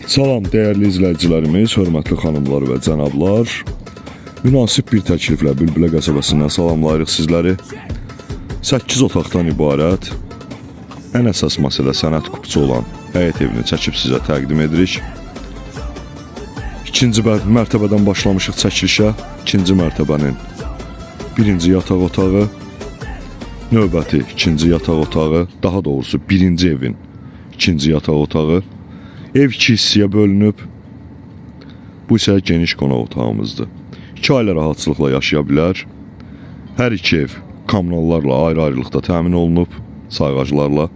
Salam değerli izləyicilərimiz, hörmətli xanımlar və cənablar. Münasib bir təkliflə Bülbülə qəsəbəsindən salamlayırıq sizləri. 8 otaqdan ibarət, ən əsas məsələ sənət kupçu olan həyət evini çəkib sizə təqdim edirik. İkinci mərtəbədən başlamışıq çəkilişə. İkinci mərtəbənin birinci yataq otağı, növbəti ikinci yataq otağı, daha doğrusu birinci evin ikinci yataq otağı. Ev iki hissəyə bölünüb. Bu isə geniş qonaq otağımızdır. 2 ailə rahatçılıqla yaşaya bilər. Hər iki ev kommunallarla ayrı-ayrılıqda təmin olunub, sayğaclarla.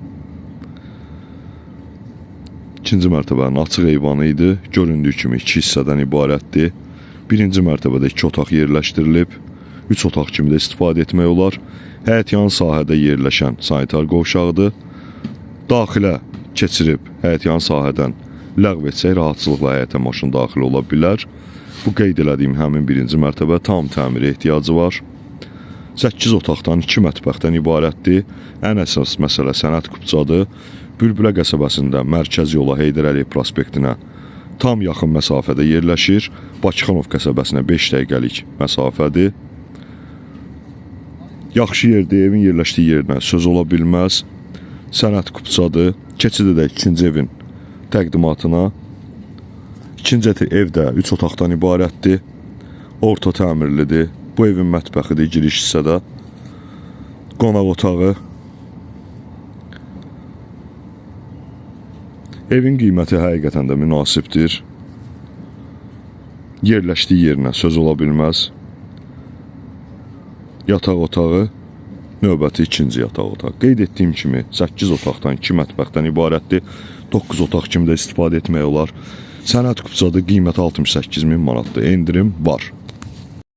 İkinci mərtəbənin açıq eyvanı idi. Göründüyü kimi 2 hissədən ibarətdir. Birinci mərtəbədə 2 otaq yerləşdirilib. 3 otaq kimi də istifadə etmək olar. Həyət yan sahədə yerləşən sanitar qovşağıdır. Daxilə keçirib həyət yan sahədən ləğv etsək rahatçılıqla həyətə maşın daxil ola bilər. Bu qeyd elədiyim həmin birinci mərtəbə tam təmirə ehtiyacı var. 8 otaqdan 2 mətbəxdən ibarətdir. Ən əsas məsələ sənət kupçadır. Bülbülə qəsəbəsində mərkəzi yola Heydər Əliyev prospektinə tam yaxın məsafədə yerləşir. Bakıxanov qəsəbəsinə 5 dəqiqəlik məsafədir. Yaxşı yerdir, evin yerləşdiyi yerinə söz ola bilməz. Sənət kupçadır. Keçid edək ikinci evin təqdimatına. İkinci ev də 3 otaqdan ibarətdir. Orta təmirlidir. Bu evin mətbəxidir giriş hissədə. Qonaq otağı. Evin qiyməti həqiqətən də münasibdir. Yerləşdiyi yerinə söz ola bilməz. Yataq otağı, növbəti ikinci yataq otağı. Qeyd etdiyim kimi 8 otaqdan 2 mətbəxdən ibarətdir. 9 otaq kimi də istifadə etmək olar. Sənət kupçadır, qiyməti 68.000 manatdır. Endirim var.